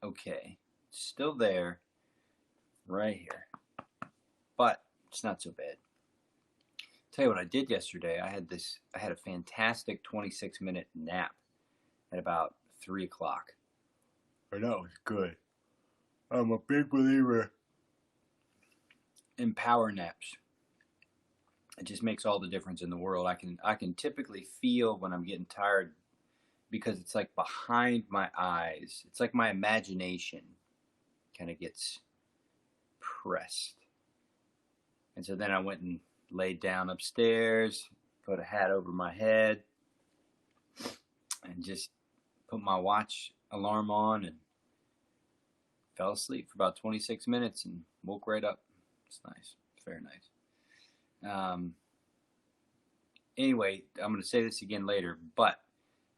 okay. It's still there, right here, but it's not so bad. Tell you what I did yesterday. I had a fantastic 26-minute nap at about 3 o'clock. I know, it's good. I'm a big believer in power naps. It just makes all the difference in the world. I can typically feel when I'm getting tired because it's like behind my eyes. It's like my imagination kind of gets pressed. And so then I went and laid down upstairs, put a hat over my head, and just put my watch alarm on and fell asleep for about 26 minutes and woke right up. It's nice. It's very nice. Anyway, I'm going to say this again later, but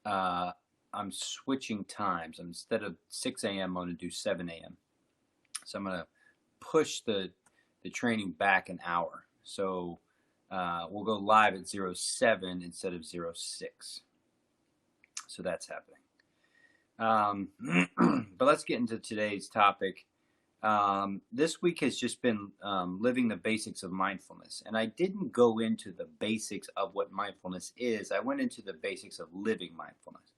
I'm switching times. Instead of 6 a.m., I'm going to do 7 a.m. So I'm going to push the training back an hour. So we'll go live at 07 instead of 06. So that's happening. But let's get into today's topic. This week has just been living the basics of mindfulness. And I didn't go into the basics of what mindfulness is. I went into the basics of living mindfulness.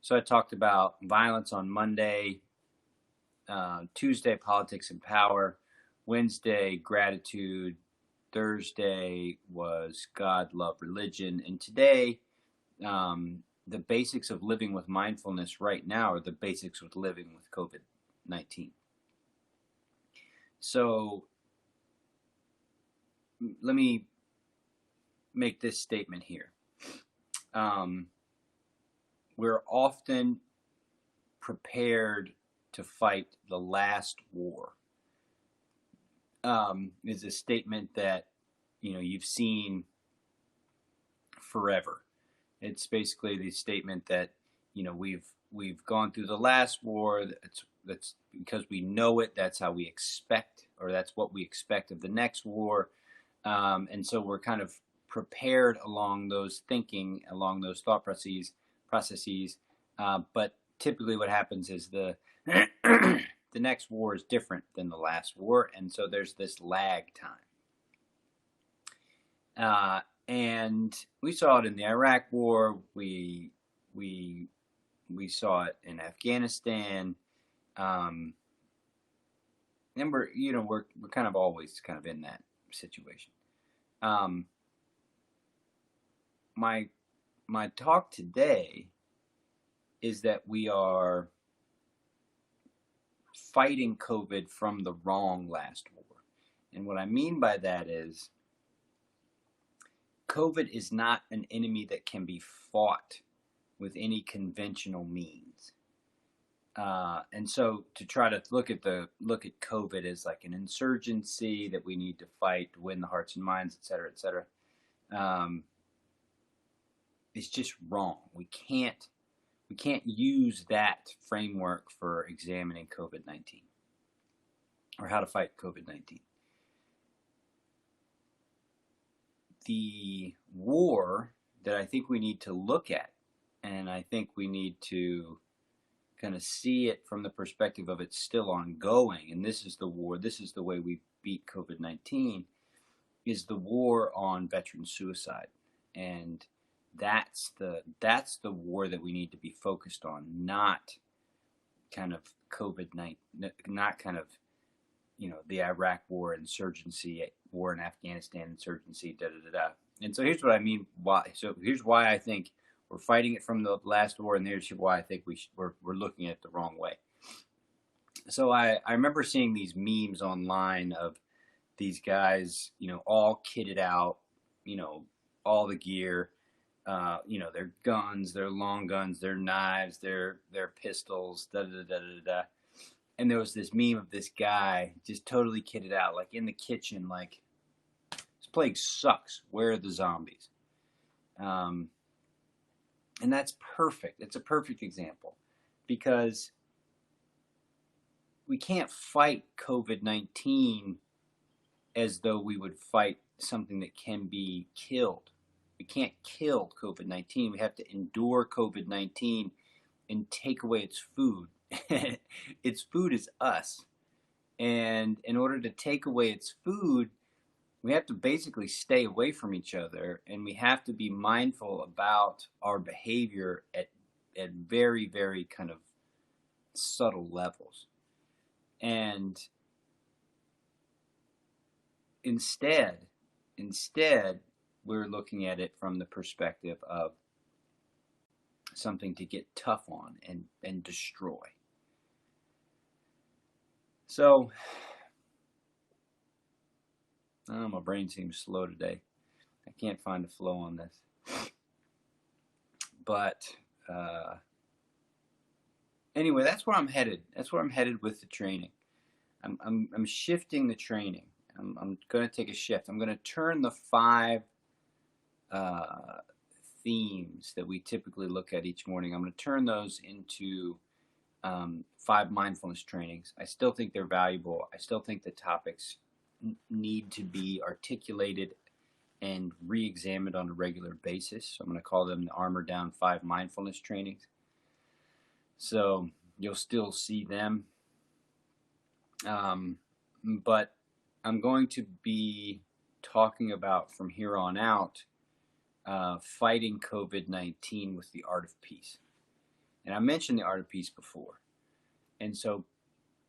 So I talked about violence on Monday, Tuesday, politics and power, Wednesday, gratitude, Thursday was God, love, religion, and today, the basics of living with mindfulness right now are the basics of living with COVID-19. So let me make this statement here. We're often prepared to fight the last war. Is a statement that you've seen forever. It's basically the statement that we've gone through the last war. That's because we know it. That's how we expect, or that's what we expect of the next war. And so we're kind of prepared along those thought processes. But typically, what happens is the the next war is different than the last war, and so there's this lag time. And we saw it in the Iraq War. We saw it in Afghanistan. And we're kind of always kind of in that situation. My talk today is that we are fighting COVID from the wrong last war. And what I mean by that is COVID is not an enemy that can be fought with any conventional means. And so to try to look at COVID as like an insurgency that we need to fight to win the hearts and minds, et cetera, it's just wrong. We can't use that framework for examining COVID-19 or how to fight COVID-19. The war that I think we need to look at, and I think we need to kind of see it from the perspective of it's still ongoing, and this is the war, this is the way we beat COVID-19, is the war on veteran suicide. And that's the war that we need to be focused on, not kind of COVID-19, not kind of the Iraq war insurgency, war in Afghanistan insurgency, And so here's what I mean. Here's why I think we're fighting it from the last war, and here's why I think we're looking at it the wrong way. So I remember seeing these memes online of these guys, all kitted out, all the gear, their guns, their long guns, their knives, their pistols, And there was this meme of this guy just totally kitted out, like in the kitchen, like, this plague sucks. Where are the zombies? And that's perfect. It's a perfect example because we can't fight COVID-19 as though we would fight something that can be killed. We can't kill COVID-19. We have to endure COVID-19 and take away its food its food is us. And in order to take away its food, we have to basically stay away from each other, and we have to be mindful about our behavior at very, very kind of subtle levels. And instead, we're looking at it from the perspective of something to get tough on and destroy. So, oh, my brain seems slow today. I can't find a flow on this. But anyway, that's where I'm headed. That's where I'm headed with the training. I'm shifting the training. I'm going to take a shift. I'm going to turn the 5 themes that we typically look at each morning. I'm going to turn those into 5 mindfulness trainings. I still think they're valuable. I still think the topics need to be articulated and re-examined on a regular basis. So I'm going to call them the Armor Down 5 mindfulness trainings. So you'll still see them. But I'm going to be talking about from here on out fighting COVID-19 with the art of peace. And I mentioned the art of peace before. And so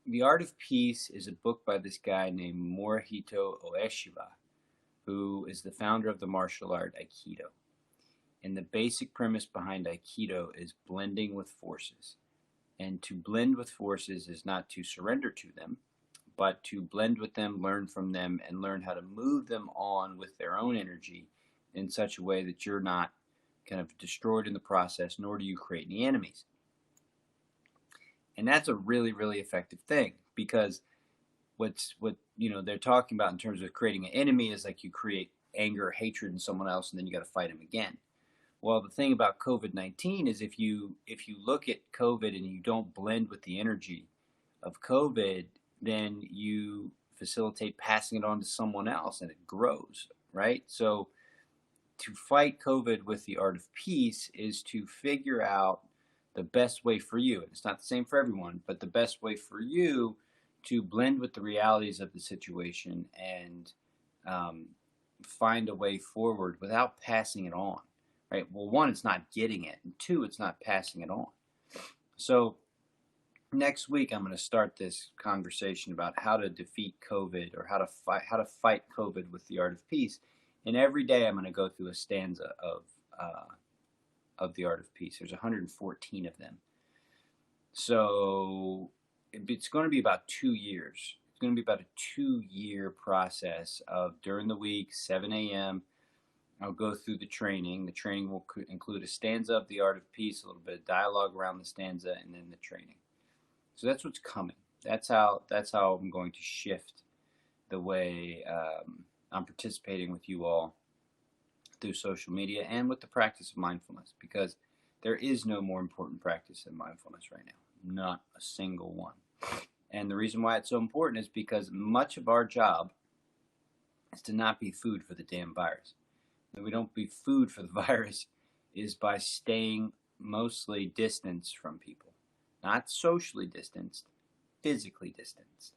the art of peace is a book by this guy named Morihito Ueshiba, who is the founder of the martial art Aikido. And the basic premise behind Aikido is blending with forces. And to blend with forces is not to surrender to them, but to blend with them, learn from them, and learn how to move them on with their own energy in such a way that you're not kind of destroyed in the process, nor do you create any enemies. And that's a really, really effective thing, because what they're talking about in terms of creating an enemy is like you create anger or hatred in someone else, and then you got to fight them again. Well, the thing about COVID-19 is if you look at COVID and you don't blend with the energy of COVID, then you facilitate passing it on to someone else, and it grows, right? So to fight COVID with the art of peace is to figure out the best way for you. And it's not the same for everyone, but the best way for you to blend with the realities of the situation and find a way forward without passing it on, right? Well, 1, it's not getting it, and 2, it's not passing it on. So next week, I'm going to start this conversation about how to defeat COVID, or how to fight COVID with the art of peace. And every day, I'm going to go through a stanza of the art of peace. There's 114 of them. So it's going to be about 2 years. It's going to be about a 2-year process of during the week, 7 a.m. I'll go through the training. The training will include a stanza of the art of peace, a little bit of dialogue around the stanza, and then the training. So that's what's coming. That's how I'm going to shift the way I'm participating with you all through social media and with the practice of mindfulness, because there is no more important practice than mindfulness right now. Not a single one. And the reason why it's so important is because much of our job is to not be food for the damn virus. And we don't be food for the virus is by staying mostly distanced from people. Not socially distanced, physically distanced.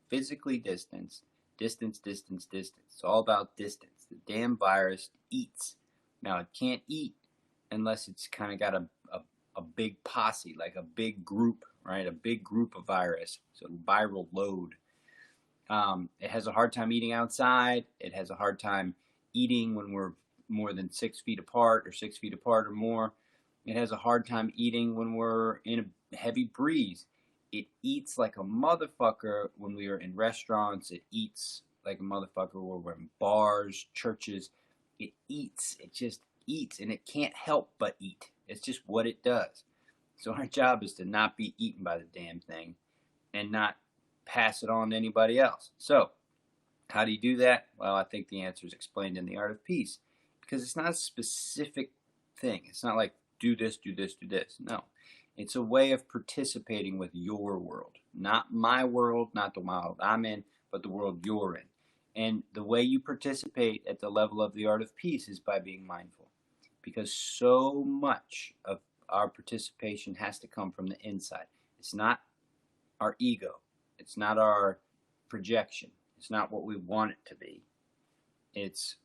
Physically distanced, distance. It's all about distance. The damn virus eats. Now, it can't eat unless it's kind of got a big posse, like a big group, right? A big group of virus, so viral load. It has a hard time eating outside. It has a hard time eating when we're more than 6 feet apart, or 6 feet apart or more. It has a hard time eating when we're in a heavy breeze. It eats like a motherfucker when we are in restaurants. It eats like a motherfucker when we're in bars, churches. It eats. It just eats, and it can't help but eat. It's just what it does. So our job is to not be eaten by the damn thing and not pass it on to anybody else. So how do you do that? Well, I think the answer is explained in the art of peace, because it's not a specific thing. It's not like do this, do this, do this. No. It's a way of participating with your world. Not my world, not the world I'm in, but the world you're in. And the way you participate at the level of the art of peace is by being mindful. Because so much of our participation has to come from the inside. It's not our ego. It's not our projection. It's not what we want it to be. It's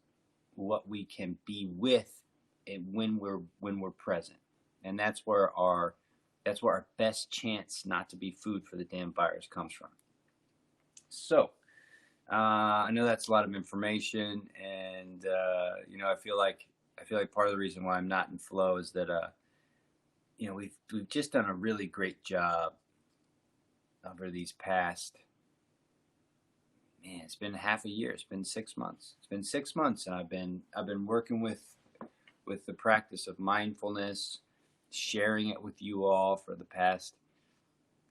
what we can be with it when we're present. And that's where our best chance not to be food for the damn virus comes from. So I know that's a lot of information, and I feel like part of the reason why I'm not in flow is that we've just done a really great job over these past. Man, it's been half a year. It's been 6 months. It's been 6 months, and I've been working with the practice of mindfulness, sharing it with you all for the past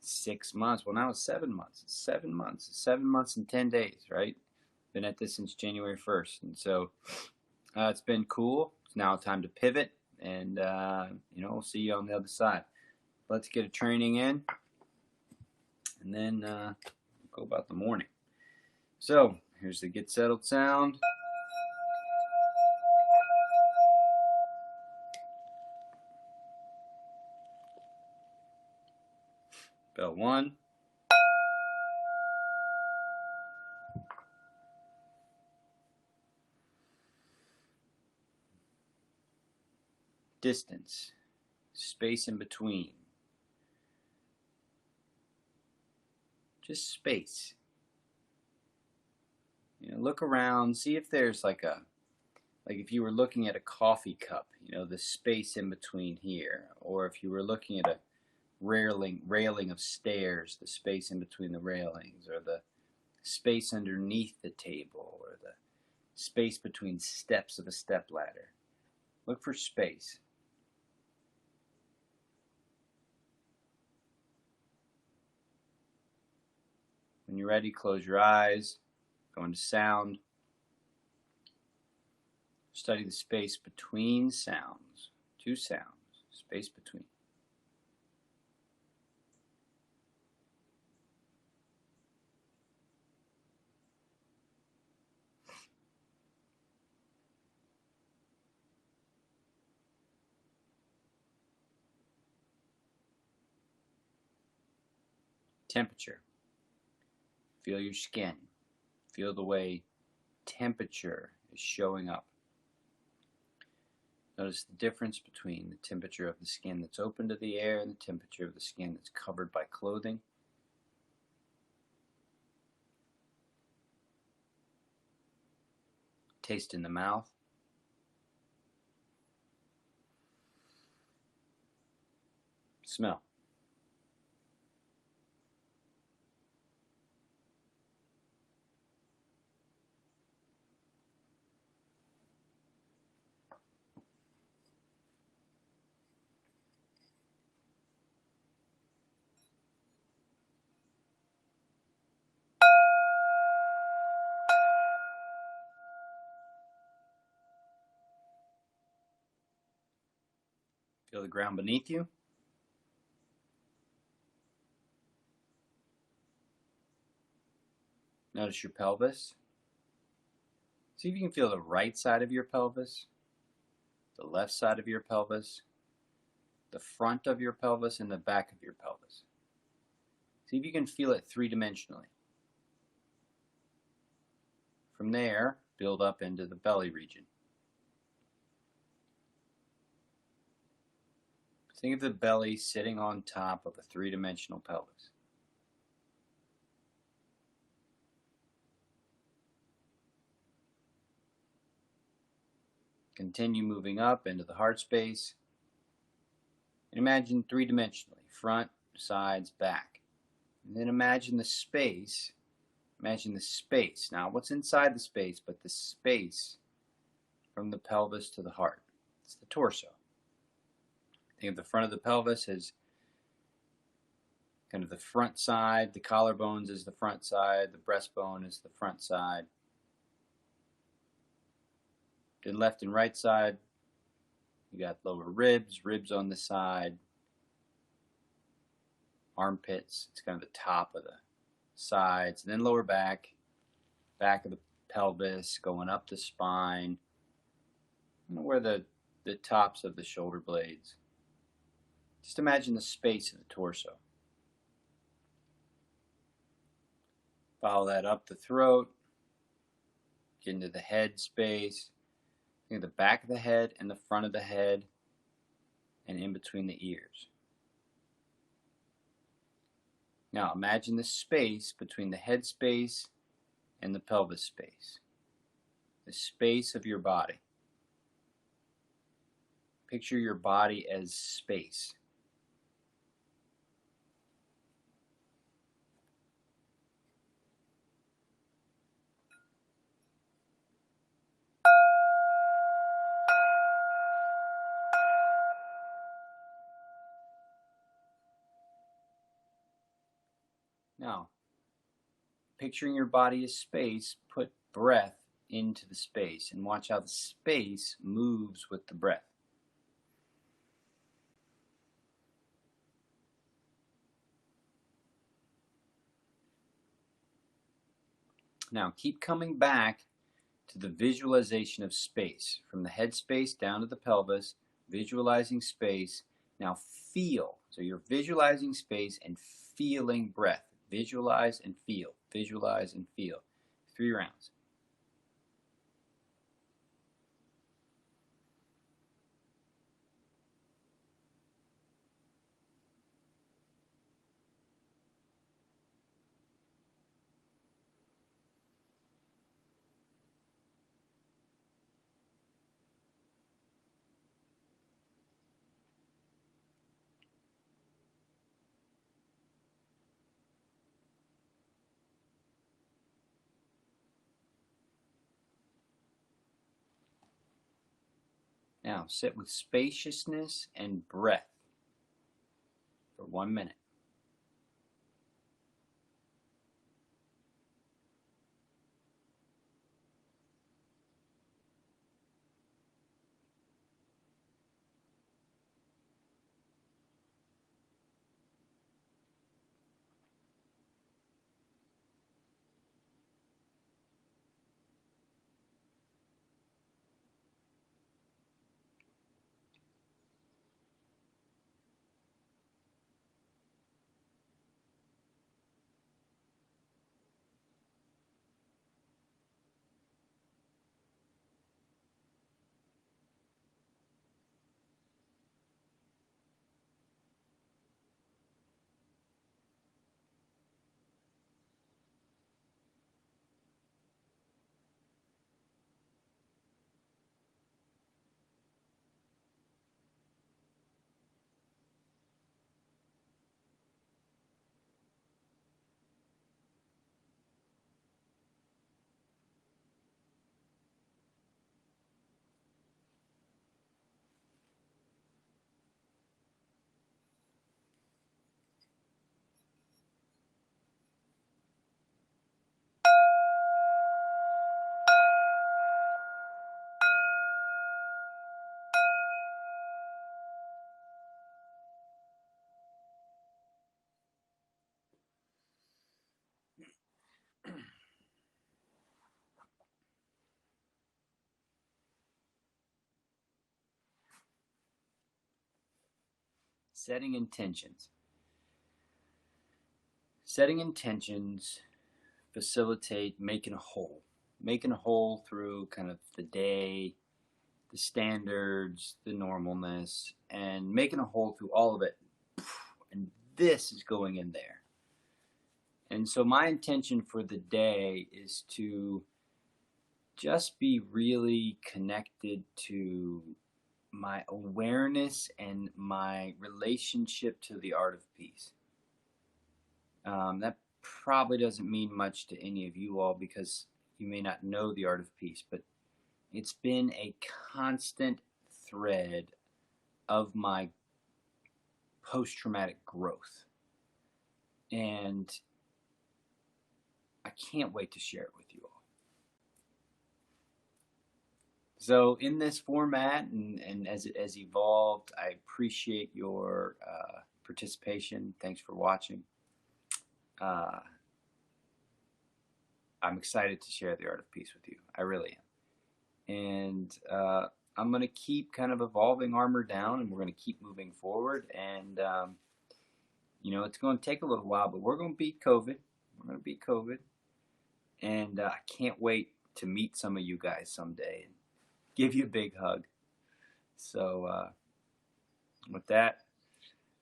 6 months. Well, now it's 7 months. It's 7 months. It's 7 months and 10 days, right? Been at this since January 1st, and so it's been cool. It's now time to pivot, and we'll see you on the other side. Let's get a training in, and then go about the morning. So here's the get settled sound. Bell 1. Distance, space in between. Just space. Look around, see if there's like if you were looking at a coffee cup, the space in between here, or if you were looking at a railing of stairs, the space in between the railings, or the space underneath the table, or the space between steps of a step ladder. Look for space. When you're ready, close your eyes, go into sound. Study the space between sounds. 2 sounds, space between. Temperature. Feel your skin. Feel the way temperature is showing up. Notice the difference between the temperature of the skin that's open to the air and the temperature of the skin that's covered by clothing. Taste in the mouth. Smell. Feel the ground beneath you. Notice your pelvis. See if you can feel the right side of your pelvis, the left side of your pelvis, the front of your pelvis, and the back of your pelvis. See if you can feel it 3-dimensionally. From there, build up into the belly region. Think of the belly sitting on top of a 3-dimensional pelvis. Continue moving up into the heart space. And imagine 3-dimensionally, front, sides, back. And then imagine the space. Imagine the space. Now, what's inside the space, but the space from the pelvis to the heart? It's the torso. Think of the front of the pelvis as kind of the front side, the collarbones is the front side, the breastbone is the front side. Then left and right side, you got lower ribs, ribs on the side, armpits, it's kind of the top of the sides, and then lower back, back of the pelvis, going up the spine, where the tops of the shoulder blades. Just imagine the space of the torso. Follow that up the throat, get into the head space, think of the back of the head and the front of the head, and in between the ears. Now imagine the space between the head space and the pelvis space, the space of your body. Picture your body as space. Now, picturing your body as space, put breath into the space and watch how the space moves with the breath. Now, keep coming back to the visualization of space, from the head space down to the pelvis, visualizing space. Now feel. So you're visualizing space and feeling breath. Visualize and feel. Visualize and feel. 3 rounds. Now sit with spaciousness and breath for 1 minute. Setting intentions. Setting intentions facilitate making a whole. Making a whole through kind of the day, the standards, the normalness, and making a whole through all of it. And this is going in there. And so my intention for the day is to just be really connected to my awareness and my relationship to the art of peace. That probably doesn't mean much to any of you all because you may not know the art of peace, but it's been a constant thread of my post-traumatic growth. And I can't wait to share it with you all. So in this format and as it has evolved, I appreciate your participation. Thanks for watching. I'm excited to share the art of peace with you. I really am. And I'm going to keep kind of evolving Armor Down, and we're going to keep moving forward. And, you know, it's going to take a little while, but we're going to beat COVID. We're going to beat COVID. And I can't wait to meet some of you guys someday and give you a big hug. So with that,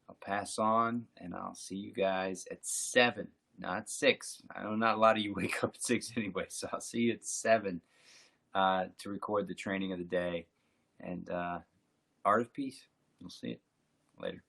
I'll pass on, and I'll see you guys at 7, not 6. I know not a lot of you wake up at 6 anyway, so I'll see you at 7 to record the training of the day. And Art of Peace. We'll see it later.